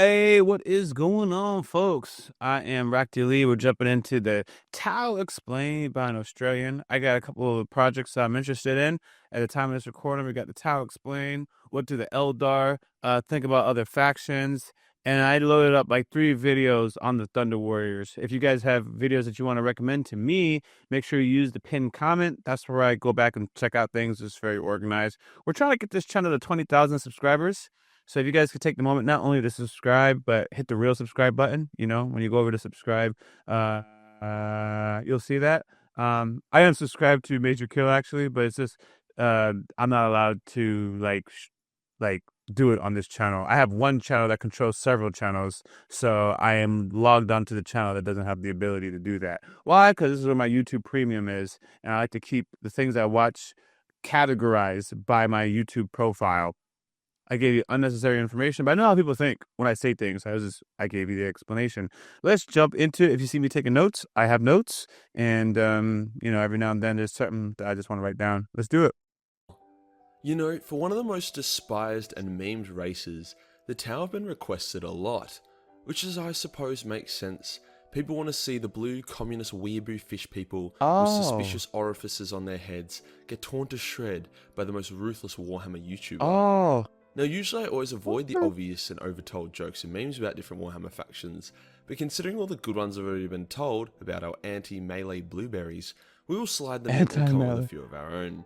Hey, what is going on, folks? I am YaBoyRocklee. We're jumping into the Tao Explained by an Australian. I got a couple of projects I'm interested in. At the time of this recording, we got the Tao Explained. What do the Eldar think about other factions? And I loaded up like 3 videos on the Thunder Warriors. If you guys have videos that you want to recommend to me, make sure you use the pinned comment. That's where I go back and check out things. It's very organized. We're trying to get this channel to 20,000 subscribers. So if you guys could take the moment not only to subscribe, but hit the real subscribe button, when you go over to subscribe, you'll see that. I am subscribed to Major Kill actually, but it's just I'm not allowed to like do it on this channel. I have one channel that controls several channels, so I am logged onto the channel that doesn't have the ability to do that. Why? Because this is where my YouTube Premium is, and I like to keep the things I watch categorized by my YouTube profile. I gave you unnecessary information, but I know how people think when I say things. I gave you the explanation. Let's jump into it. If you see me taking notes, I have notes, and every now and then there's something that I just want to write down. Let's do it. For one of the most despised and memed races, the Tau have been requested a lot, which I suppose makes sense. People want to see the blue communist weeaboo fish people with suspicious orifices on their heads get torn to shred by the most ruthless Warhammer YouTuber. Now, usually I always avoid the obvious and overtold jokes and memes about different Warhammer factions, but considering all the good ones have already been told about our anti-melee blueberries, we will slide them in and come up with a few of our own.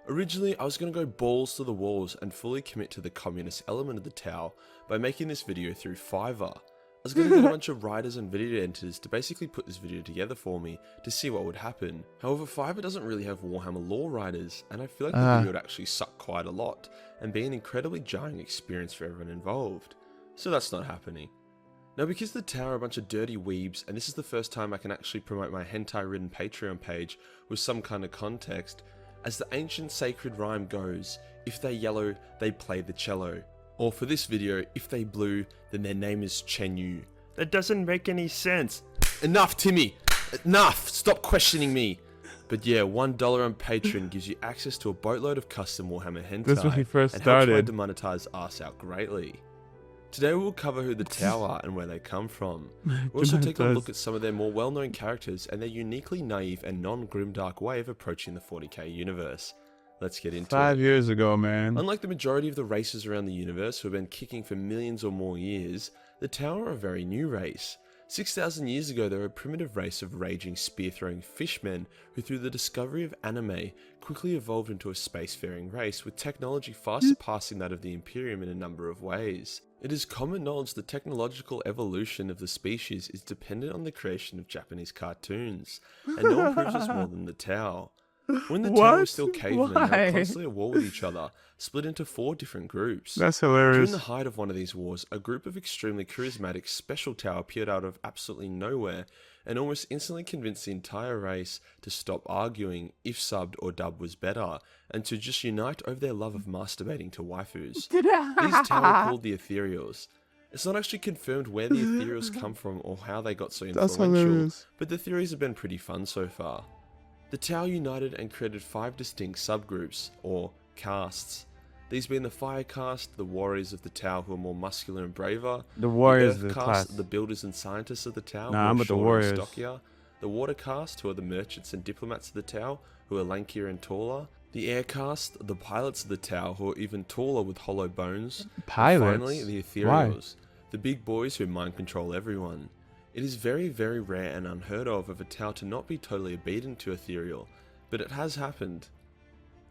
Originally, I was going to go balls to the walls and fully commit to the communist element of the Tau by making this video through Fiverr. I was going to get a bunch of writers and video editors to basically put this video together for me to see what would happen. However, Fiverr doesn't really have Warhammer lore writers, and I feel like the video would actually suck quite a lot and be an incredibly jarring experience for everyone involved. So that's not happening. Now, because the Tau are a bunch of dirty weebs, and this is the first time I can actually promote my hentai-ridden Patreon page with some kind of context, as the ancient sacred rhyme goes, if they yellow, they play the cello. Or for this video, if they blue, then their name is Chen Yu. That doesn't make any sense. Enough, Timmy! Enough! Stop questioning me! But yeah, $1 on Patreon gives you access to a boatload of custom Warhammer hentai. That's when he first and started. helps my demonetize us out greatly. Today we will cover who the Tau are and where they come from. We'll also take a look at some of their more well-known characters and their uniquely naive and non-grimdark way of approaching the 40k universe. Let's get into it. 5 years ago, man. Unlike the majority of the races around the universe who have been kicking for millions or more years, the Tau are a very new race. 6,000 years ago, they were a primitive race of raging spear-throwing fishmen who, through the discovery of anime, quickly evolved into a spacefaring race with technology far surpassing that of the Imperium in a number of ways. It is common knowledge that technological evolution of the species is dependent on the creation of Japanese cartoons, and no one proves this more than the Tau. When the Tau were still cavemen, they were constantly at war with each other, split into 4 different groups. That's hilarious. During the height of one of these wars, a group of extremely charismatic special Tau appeared out of absolutely nowhere, and almost instantly convinced the entire race to stop arguing if subbed or dubbed was better, and to just unite over their love of masturbating to waifus. These Tau are called the Ethereals. It's not actually confirmed where the Ethereals come from or how they got so influential, but the theories have been pretty fun so far. The Tau united and created 5 distinct subgroups, or castes. These being the Fire Caste, the warriors of the Tau who are more muscular and braver, The warriors the Earth of the Caste, class. the builders and scientists of the Tau Nah, who I'm are with the shorter and warriors. stockier, the Water Caste who are the merchants and diplomats of the Tau who are lankier and taller, the Air Caste, the pilots of the Tau who are even taller with hollow bones, Pilots? and finally the Ethereals, the big boys who mind control everyone. It is very, very rare and unheard of a Tau to not be totally obedient to Ethereal, but it has happened.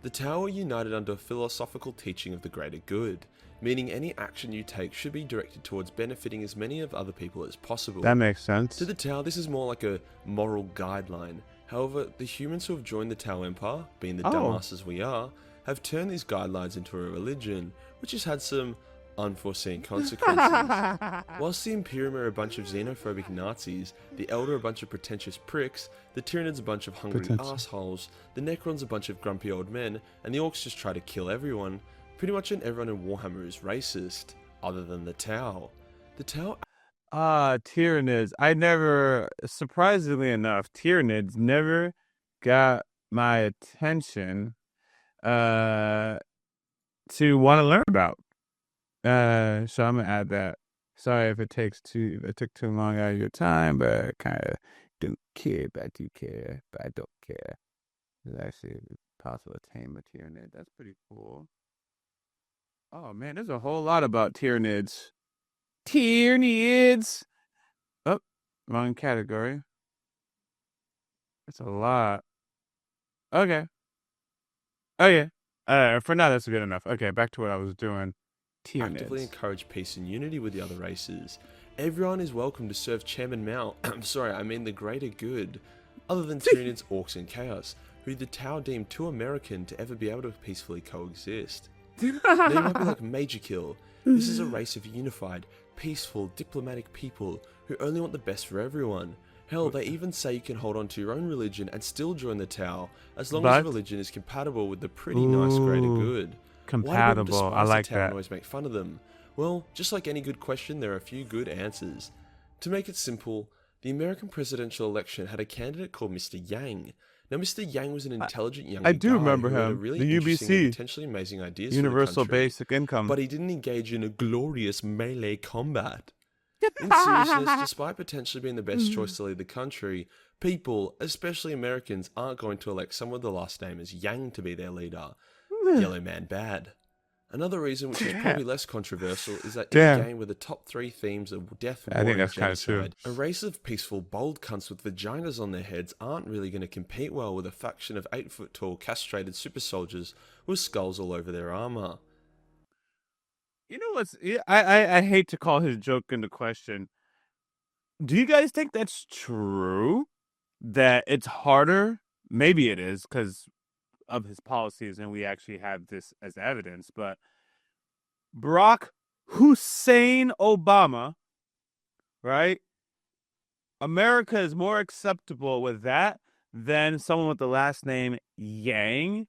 The Tau are united under a philosophical teaching of the greater good, meaning any action you take should be directed towards benefiting as many of other people as possible. That makes sense. To the Tau, this is more like a moral guideline. However, the humans who have joined the Tau Empire, being the dumbasses we are, have turned these guidelines into a religion, which has had some unforeseen consequences. Whilst the Imperium are a bunch of xenophobic Nazis, the Elder are a bunch of pretentious pricks, the Tyranids a bunch of hungry assholes, the Necrons a bunch of grumpy old men, and the Orks just try to kill everyone, pretty much everyone in Warhammer is racist, other than the Tau. The Tau... Tyranids. Surprisingly enough, Tyranids never got my attention to want to learn about. So I'm gonna add that. Sorry if it took too long out of your time, but I kind of don't care. But I do care, but I don't care. It's actually possible attainment Tyranid. That's pretty cool. Oh man, there's a whole lot about Tyranids. Tyranids. Oh, wrong category. That's a lot. Okay. Oh yeah. For now, that's good enough. Okay, back to what I was doing. Actively Tyranids. encourage peace and unity with the other races. Everyone is welcome to serve Chairman Mao. I'm sorry, I mean the greater good. Other than Tyranids, Orks, and Chaos, who the Tau deemed too American to ever be able to peacefully coexist. Now you might be like, Major Kill. This is a race of unified, peaceful, diplomatic people who only want the best for everyone. Hell, they even say you can hold on to your own religion and still join the Tau, as long as the religion is compatible with the pretty nice greater good. Compatible. Why do people I despise like the Tau that. and always make fun of them? Well, just like any good question, there are a few good answers. To make it simple, the American presidential election had a candidate called Mr. Yang. Now, Mr. Yang was an intelligent younger I do guy remember who had a him. really The interesting and UBC, potentially amazing ideas Universal for the country, Basic Income. but he didn't engage in a glorious melee combat. In seriousness, despite potentially being the best choice to lead the country, people, especially Americans, aren't going to elect someone with the last name as Yang to be their leader. Yellow man bad. Another reason, which is probably less controversial, is that in a game where the top 3 themes are death, war, and genocide, a race of peaceful, bold cunts with vaginas on their heads aren't really going to compete well with a faction of 8-foot-tall, castrated super soldiers with skulls all over their armor. You know what's? I hate to call his joke into question. Do you guys think that's true? That it's harder? Maybe it is because of his policies, and we actually have this as evidence. But Barack Hussein Obama, right? America is more acceptable with that than someone with the last name Yang,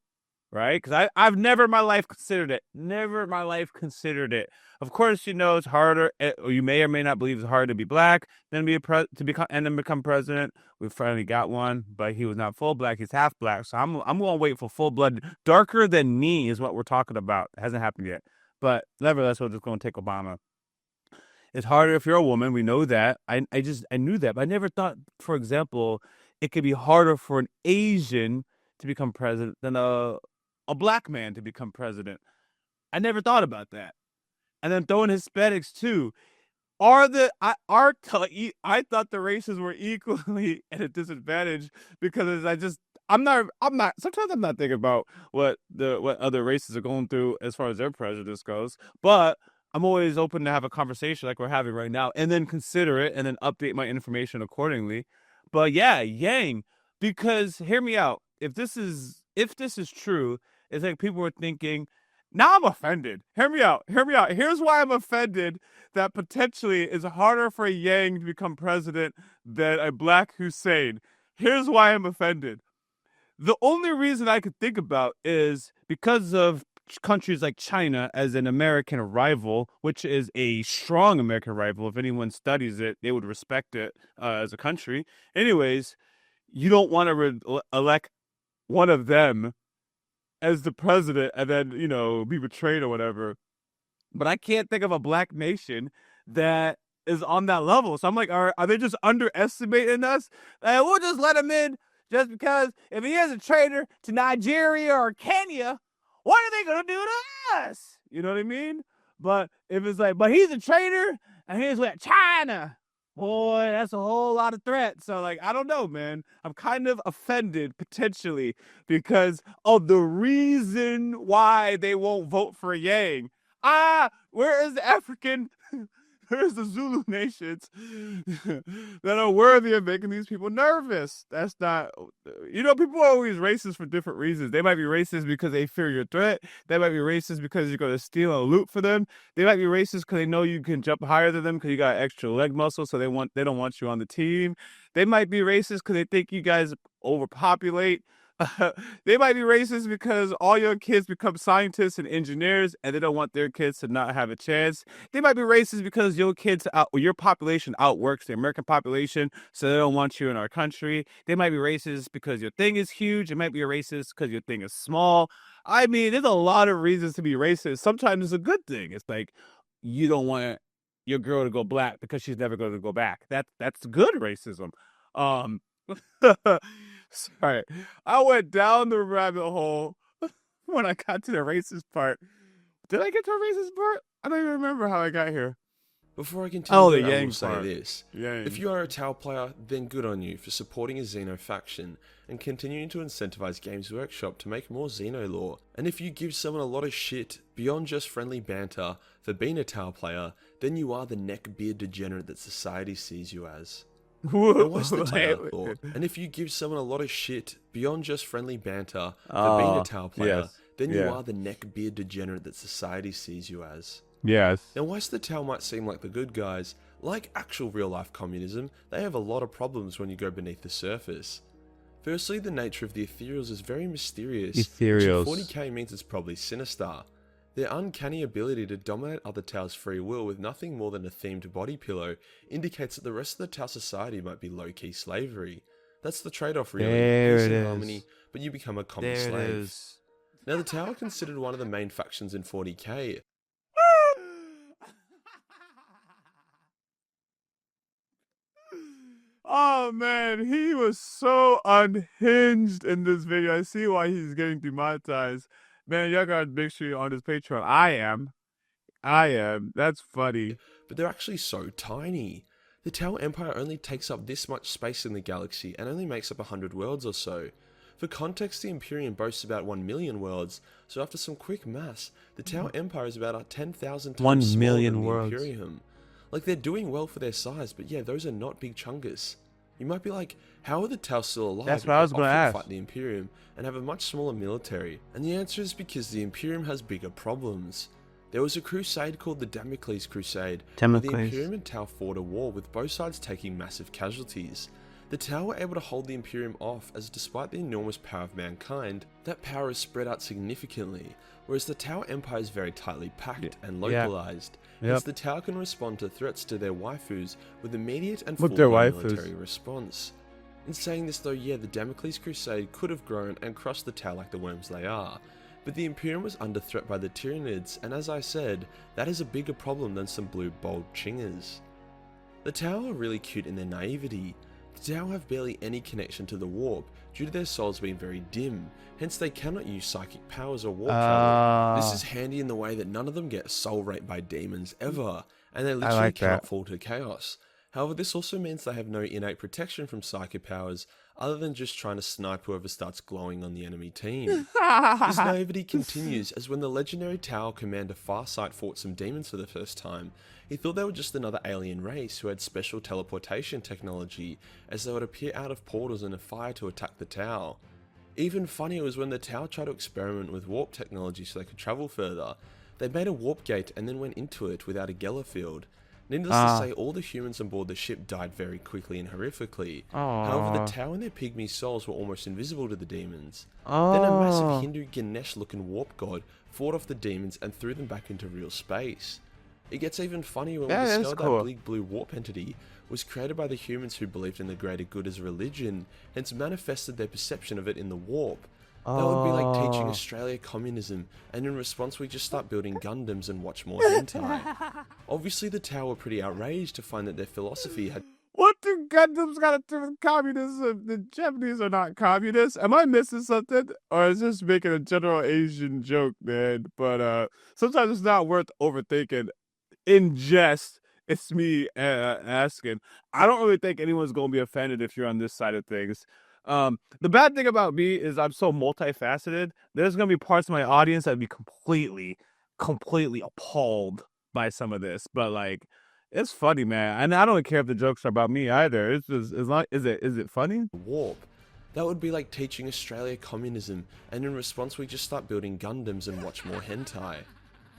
right? Because I've never in my life considered it. Never in my life considered it. Of course, you know it's harder, or you may or may not believe it's harder to be black than to become and then become president. We finally got one, but he was not full black; he's half black. So I'm gonna wait for full blood, darker than me is what we're talking about. It hasn't happened yet, but nevertheless, we're just gonna take Obama. It's harder if you're a woman. We know that. I knew that, but I never thought, for example, it could be harder for an Asian to become president than a black man to become president. I never thought about that. And then throwing Hispanics too. I thought the races were equally at a disadvantage because I'm not sometimes I'm not thinking about what other races are going through as far as their prejudice goes, but I'm always open to have a conversation like we're having right now and then consider it and then update my information accordingly. But yeah, Yang, because hear me out. If this is true, it's like people were thinking, now I'm offended. Hear me out. Hear me out. Here's why I'm offended that potentially is harder for a Yang to become president than a black Hussein. Here's why I'm offended. The only reason I could think about is because of countries like China as an American rival, which is a strong American rival. If anyone studies it, they would respect it as a country. Anyways, you don't want to elect one of them as the president and then, be betrayed or whatever. But I can't think of a black nation that is on that level. So I'm like, are they just underestimating us? We'll just let him in just because if he is a traitor to Nigeria or Kenya, what are they going to do to us? You know what I mean? But if it's like, but he's a traitor and he's with China, boy, that's a whole lot of threat. So, like, I don't know, man. I'm kind of offended potentially because of the reason why they won't vote for Yang. Where is the African? Where's the Zulu nations that are worthy of making these people nervous? That's not, people are always racist for different reasons. They might be racist because they fear your threat. They might be racist because you're going to steal and loot for them. They might be racist because they know you can jump higher than them because you got extra leg muscle, so they don't want you on the team. They might be racist because they think you guys overpopulate. They might be racist because all your kids become scientists and engineers and they don't want their kids to not have a chance. They might be racist because your population outworks the American population, so they don't want you in our country. They might be racist because your thing is huge. It might be racist because your thing is small. I mean, there's a lot of reasons to be racist. Sometimes it's a good thing. It's like you don't want your girl to go black because she's never going to go back. That's good racism. Um, sorry, I went down the rabbit hole when I got to the racist part. Did I get to a racist part? I don't even remember how I got here. Before I continue Oh, the though, I will Yang say part. this. Yang. If you are a Tau player, then good on you for supporting a Xeno faction and continuing to incentivize Games Workshop to make more Xeno lore. And if you give someone a lot of shit beyond just friendly banter for being a Tau player, then you are the neckbeard degenerate that society sees you as. Now what's the Tau lore? And if you give someone a lot of shit beyond just friendly banter for being a Tau player, then you are the neckbeard degenerate that society sees you as. Yes. Now, whilst the Tau might seem like the good guys, like actual real-life communism, they have a lot of problems when you go beneath the surface. Firstly, the nature of the Ethereals is very mysterious, Ethereals. which in 40k means it's probably sinister. Their uncanny ability to dominate other Tau's free will with nothing more than a themed body pillow indicates that the rest of the Tau society might be low-key slavery. That's the trade-off really, There peace it and is. harmony, but you become a common There it slave. is. Now the Tau are considered one of the main factions in 40k. Oh man, he was so unhinged in this video. I see why he's getting demonetized. Man, y'all gotta make sure you're on his Patreon. I am. That's funny. But they're actually so tiny. The Tau Empire only takes up this much space in the galaxy and only makes up 100 worlds or so. For context, the Imperium boasts about 1 million worlds, so after some quick maths, the Tau Empire is about 10,000 times 1 smaller million than the worlds. Imperium. Like, they're doing well for their size, but yeah, those are not big chungus. You might be like, how are the Tau still alive? That's what I was going to ask. fight the Imperium and have a much smaller military? And the answer is because the Imperium has bigger problems. There was a crusade called the Damocles Crusade, where the Imperium and Tau fought a war with both sides taking massive casualties. The Tau were able to hold the Imperium off, as despite the enormous power of mankind, that power is spread out significantly, whereas the Tau Empire is very tightly packed and localized. Hence the Tau can respond to threats to their waifus with immediate and full-blown military response. In saying this though, yeah, the Damocles Crusade could have grown and crushed the Tau like the worms they are, but the Imperium was under threat by the Tyranids, and as I said, that is a bigger problem than some blue bold chingers. The Tau are really cute in their naivety. The Tau have barely any connection to the warp, due to their souls being very dim, hence they cannot use psychic powers or warp travel. This is handy in the way that none of them get soul raped by demons ever, and they literally cannot fall to chaos. However, this also means they have no innate protection from psychic powers, other than just trying to snipe whoever starts glowing on the enemy team. This naivety continues, as when the legendary Tau commander Farsight fought some demons for the first time, he thought they were just another alien race who had special teleportation technology, as they would appear out of portals in a fire to attack the Tau. Even funnier was when the Tau tried to experiment with warp technology so they could travel further. They made a warp gate and then went into it without a Geller field. Needless to say, all the humans on board the ship died very quickly and horrifically. However, the Tau and their pygmy souls were almost invisible to the demons. Then a massive Hindu Ganesh-looking warp god fought off the demons and threw them back into real space. It gets even funnier when we discover that big blue warp entity was created by the humans who believed in the greater good as a religion, hence manifested their perception of it in the warp. That would be like teaching Australia communism, and in response we just start building Gundams and watch more hentai. Obviously the Tau were pretty outraged to find that their philosophy had... What do Gundams got to do with communism? The Japanese are not communists. Am I missing something? Or is this making a general Asian joke, man? But sometimes it's not worth overthinking. In jest, it's me asking. I don't really think anyone's going to be offended if you're on this side of things. The bad thing about me is I'm so multifaceted. There's going to be parts of my audience that would be completely appalled by some of this. But like, it's funny, man. And I don't care if the jokes are about me either. It's just, is it funny? Warp. That would be like teaching Australia communism, and in response we just start building Gundams and watch more hentai.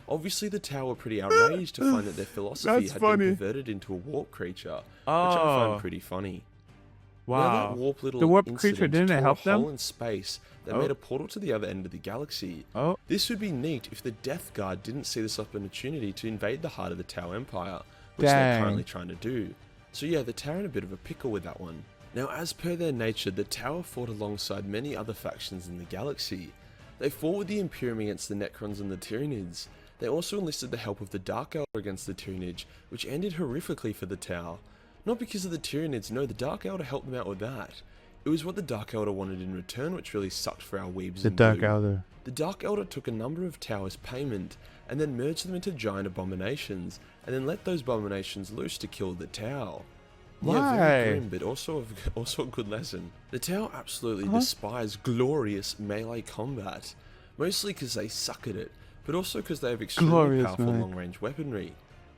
Obviously the Tau were pretty outraged to find that their philosophy had been perverted into a warp creature, which I find pretty funny. Wow. Now that warp little the warp creature didn't tore help a hole them? in space that made a portal to the other end of the galaxy. Oh. This would be neat if the Death Guard didn't see this opportunity to invade the heart of the Tau Empire, which they're currently trying to do. So yeah, the Tau are in a bit of a pickle with that one. Now as per their nature, the Tau fought alongside many other factions in the galaxy. They fought with the Imperium against the Necrons and the Tyranids. They also enlisted the help of the Dark Elder against the Tyranids, which ended horrifically for the Tau. Not because of the Tyranids, no, the Dark Elder helped them out with that. It was what the Dark Elder wanted in return which really sucked for our weebs The in Dark blue. Elder. The Dark Elder took a number of Tau as payment, and then merged them into giant abominations, and then let those abominations loose to kill the Tau. Yeah, Why? very grim, but also a good lesson. The Tau absolutely despise glorious melee combat, mostly because they suck at it, but also because they have extremely Glorious powerful melee. long-range weaponry.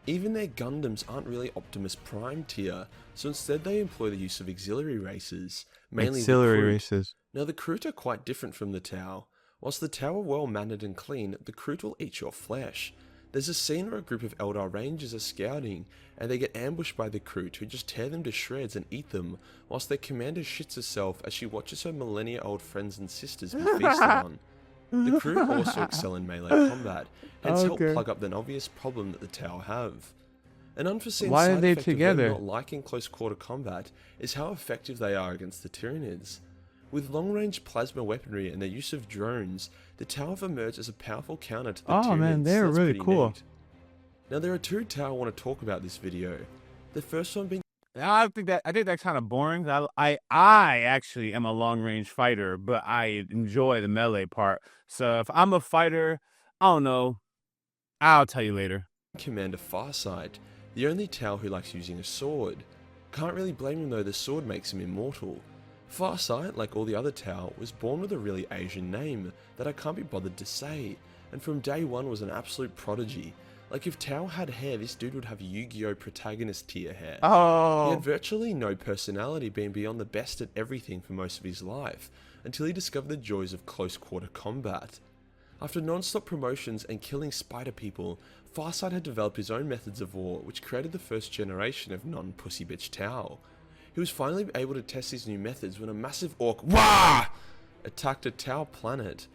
Even their Gundams aren't really Optimus Prime tier, so instead they employ the use of auxiliary races, mainly Auxiliary the Kroot. races. Now the Kroot are quite different from the Tau. Whilst the Tau are well mannered and clean, the Kroot will eat your flesh. There's a scene where a group of Eldar Rangers are scouting, and they get ambushed by the Kroot, who just tear them to shreds and eat them, whilst their commander shits herself as she watches her millennia-old friends and sisters be feasted on. The Kroot also excel in melee combat, hence help Okay. plug up an obvious problem that the Tau have. An unforeseen Why are side they effect of together? them not liking close quarter combat is how effective they are against the Tyranids. With long-range plasma weaponry and their use of drones, the Tau have emerged as a powerful counter to the Tyranids. Oh man, they're That's really pretty cool. neat. Now there are two Tau I want to talk about this video. The first one being I think that's kind of boring. I actually am a long range fighter, but I enjoy the melee part. So if I'm a fighter, I don't know. I'll tell you later. Commander Farsight, the only Tau who likes using a sword. Can't really blame him though, the sword makes him immortal. Farsight, like all the other Tau, was born with a really Asian name that I can't be bothered to say, and from day one was an absolute prodigy. Like if Tau had hair, this dude would have Yu-Gi-Oh! Protagonist tier hair. He Oh, had virtually no personality, being beyond the best at everything for most of his life, until he discovered the joys of close quarter combat. After non-stop promotions and killing spider people, Farsight had developed his own methods of war, which created the first generation of non-pussy bitch Tau. He was finally able to test these new methods when a massive orc attacked a Tau planet.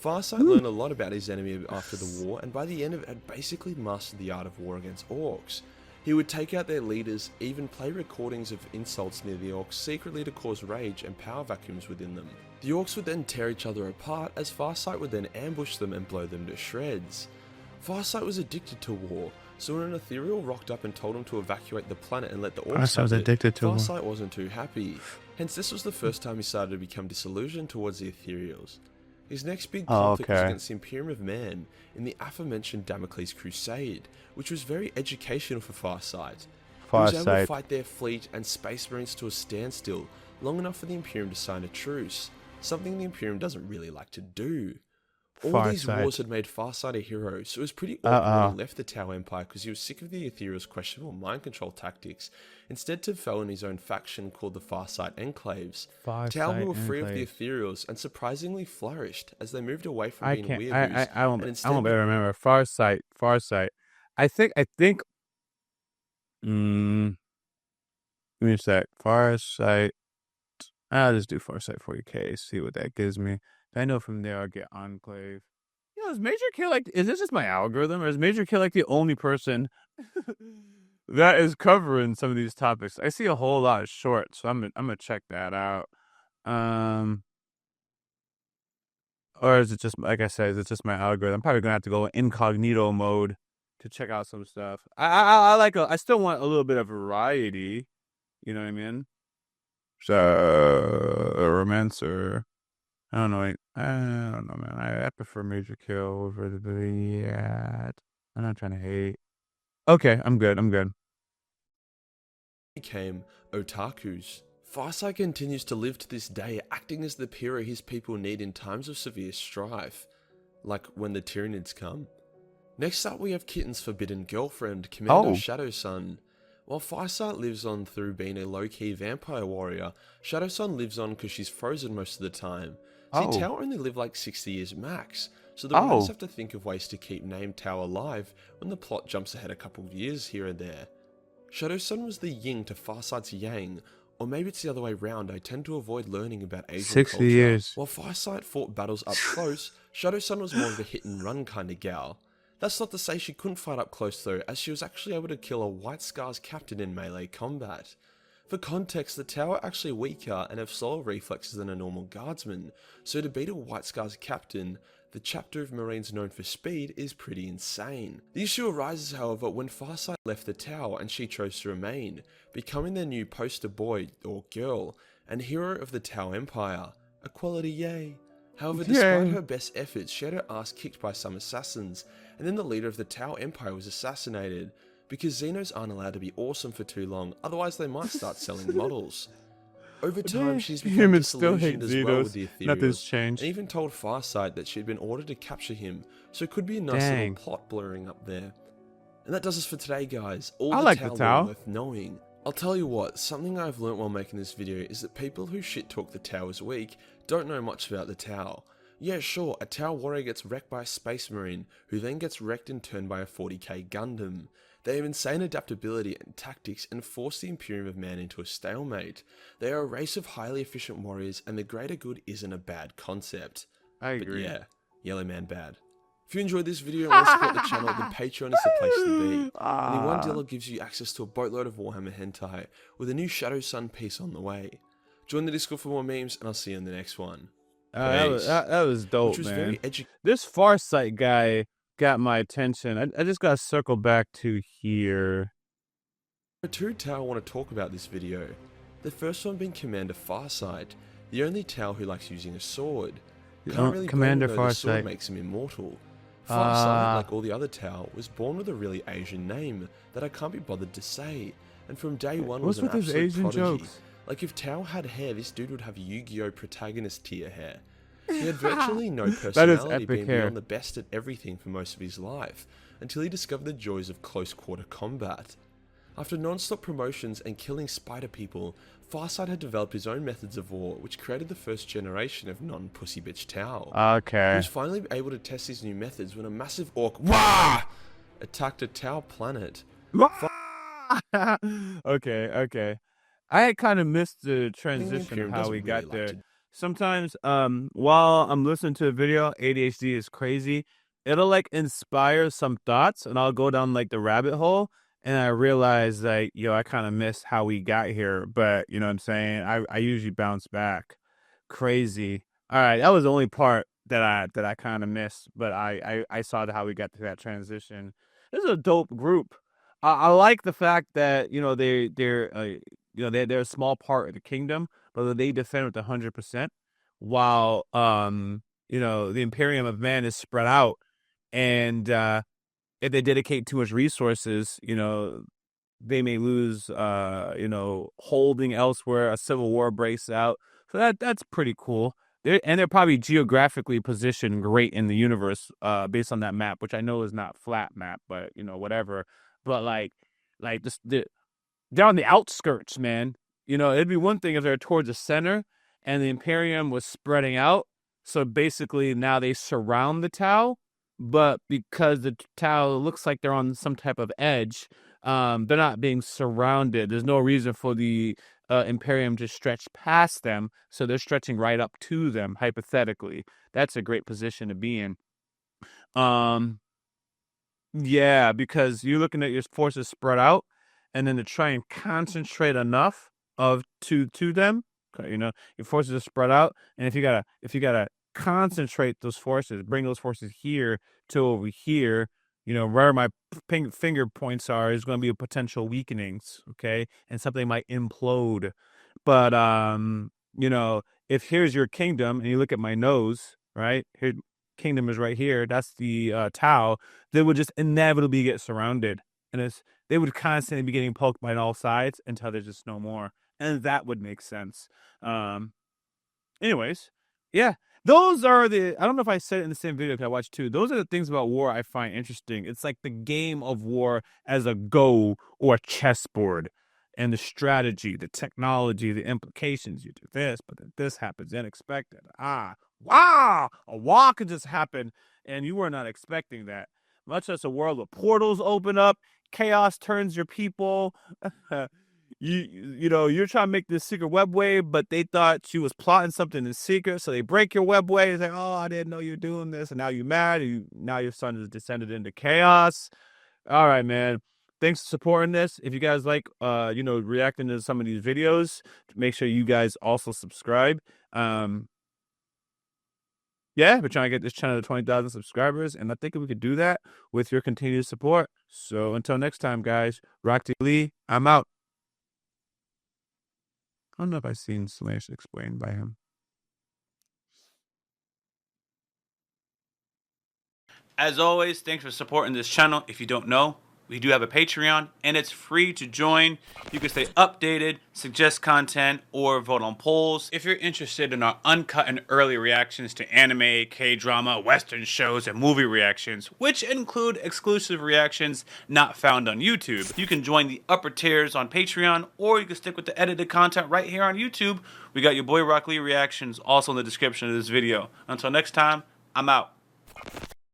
Farsight learned a lot about his enemy after the war, and by the end of it had basically mastered the art of war against orcs. He would take out their leaders, even play recordings of insults near the orcs secretly to cause rage and power vacuums within them. The orcs would then tear each other apart, as Farsight would then ambush them and blow them to shreds. Farsight was addicted to war, so when an Ethereal rocked up and told him to evacuate the planet and let the orcs Farsight was have it, addicted to war. Farsight wasn't too happy. Hence this was the first time he started to become disillusioned towards the Ethereals. His next big conflict was against the Imperium of Man in the aforementioned Damocles Crusade, which was very educational for Farsight. He was able to fight their fleet and space marines to a standstill, long enough for the Imperium to sign a truce, something the Imperium doesn't really like to do. All these wars had made Farsight a hero, so it was pretty awkward when he left the Tau Empire because he was sick of the Ethereal's questionable mind control tactics, instead to fell in his own faction called the Farsight Enclaves. Tau who were free of the Ethereals and surprisingly flourished as they moved away from being weeaboos. I won't better remember. Farsight. I think, let me check. Farsight. I'll just do Farsight 40k, see what that gives me. I know from there I'll get Enclave. Is Major K is this just my algorithm, or is Major K the only person that is covering some of these topics? I see a whole lot of shorts, so I'm gonna check that out. Or is it just, like I said, is it just my algorithm? I'm probably gonna have to go incognito mode to check out some stuff. I still want a little bit of variety. You know what I mean? So a romancer. I don't know, man. I prefer Major Kill over the I'm not trying to hate. Okay, I'm good. Became otakus. Farsight continues to live to this day, acting as the hero his people need in times of severe strife, like when the Tyranids come. Next up we have Kitten's forbidden girlfriend, Commando Shadowsun. While Farsight lives on through being a low-key vampire warrior, Shadowsun lives on because she's frozen most of the time. See, Tau only live like 60 years max, so the writers have to think of ways to keep named Tau alive when the plot jumps ahead a couple of years here and there. Shadowsun was the yin to Farsight's yang, or maybe it's the other way round. I tend to avoid learning about Asian 60 culture. years. While Farsight fought battles up close, Shadowsun was more of a hit-and-run kind of gal. That's not to say she couldn't fight up close though, as she was actually able to kill a White Scars captain in melee combat. For context, the Tau are actually weaker and have slower reflexes than a normal guardsman, so to beat a White Scars captain, the chapter of Marines known for speed is pretty insane. The issue arises, however, when Farsight left the tower and she chose to remain, becoming their new poster boy or girl and hero of the Tau Empire. Equality, yay! However, despite Yay. her best efforts, she had her ass kicked by some assassins, and then the leader of the Tau Empire was assassinated, because Xenos aren't allowed to be awesome for too long, otherwise they might start selling models. Over time, she's become Humans still hate disillusioned as well with Xenos. the Nothing's Ethereals, changed. and even told Farsight that she'd been ordered to capture him, so it could be a nice Dang. little plot blurring up there. And that does us for today, guys. All I the like Tau the Tau. lore worth knowing. I'll tell you what, something I've learnt while making this video is that people who shit talk the Tau as weak don't know much about the Tau. Yeah, sure, a Tau warrior gets wrecked by a space marine, who then gets wrecked in turn by a 40k Gundam. They have insane adaptability and tactics and force the Imperium of Man into a stalemate. They are a race of highly efficient warriors, and the greater good isn't a bad concept. I agree. But yeah, Yellow Man bad. If you enjoyed this video and want to support the channel, then Patreon is the place to be. Only $1 gives you access to a boatload of Warhammer hentai, with a new Shadow Sun piece on the way. Join the Discord for more memes, and I'll see you in the next one. That was dope, Which was man. very educational. This Farsight guy got my attention. I just gotta circle back to here. There are two Tau I want to talk about this video. The first one being Commander Farsight, the only Tau who likes using a sword. Can't really Commander blame him, though the sword Farsight. makes him immortal. Farsight, like all the other Tau, was born with a really Asian name that I can't be bothered to say, and from day one was What's an with his absolute Asian prodigy. jokes? Like if Tau had hair, this dude would have Yu-Gi-Oh! Protagonist tier hair. He had virtually no personality, epic being hair. beyond the best at everything for most of his life, until he discovered the joys of close quarter combat. After non-stop promotions and killing spider people, Farsight had developed his own methods of war, which created the first generation of non-pussy bitch Tau. He Okay. was finally able to test his new methods when a massive orc attacked a Tau planet. Okay. I had kind of missed the transition of Imperium how doesn't we really got like there. to- Sometimes, while I'm listening to a video, ADHD is crazy. It'll like inspire some thoughts, and I'll go down like the rabbit hole, and I realize like, yo, I kind of missed how we got here. But you know what I'm saying? I usually bounce back. Crazy. All right, that was the only part that I kind of missed, but I saw how we got to that transition. This is a dope group. I like the fact that they're a small part of the kingdom, but they defend with 100%, while the Imperium of Man is spread out, and if they dedicate too much resources, they may lose holding elsewhere. A civil war breaks out, so that's pretty cool. They're probably geographically positioned great in the universe, based on that map, which I know is not flat map, but whatever. But like this, they're on the outskirts, man. It'd be one thing if they're towards the center and the Imperium was spreading out. So basically now they surround the Tau, but because the Tau looks like they're on some type of edge, they're not being surrounded. There's no reason for the Imperium to stretch past them, so they're stretching right up to them, hypothetically. That's a great position to be in. Yeah, because you're looking at your forces spread out, and then to try and concentrate enough to them, your forces are spread out, and if you gotta concentrate those forces, bring those forces here to over here, where my finger points are is going to be a potential weakenings, okay, and something might implode. But if here's your kingdom, and you look at my nose, right here, kingdom is right here. That's the Tau. They would just inevitably get surrounded, and they would constantly be getting poked by all sides until there's just no more, and that would make sense. Anyways, yeah, those are I don't know if I said it in the same video because I watched two. Those are the things about war I find interesting. It's like the game of war as a Go or a chessboard, and the strategy, the technology, the implications. You do this, but then this happens unexpected. Wow! A war could just happen, and you were not expecting that. Much less a world where portals open up, chaos turns your people. You're trying to make this secret webway, but they thought you was plotting something in secret, so they break your webway. It's like, oh, I didn't know you were doing this, and now you're mad. Now your son has descended into chaos. All right, man. Thanks for supporting this. If you guys like, reacting to some of these videos, make sure you guys also subscribe. yeah, we're trying to get this channel to 20,000 subscribers, and I think we could do that with your continued support. So until next time, guys, YaBoyRocklee, I'm out. I don't know if I've seen Slash explained by him. As always, thanks for supporting this channel. If you don't know, we do have a Patreon, and it's free to join. You can stay updated, suggest content, or vote on polls. If you're interested in our uncut and early reactions to anime, K-drama, Western shows, and movie reactions, which include exclusive reactions not found on YouTube, you can join the upper tiers on Patreon, or you can stick with the edited content right here on YouTube. We got YaBoyRocklee reactions also in the description of this video. Until next time, I'm out.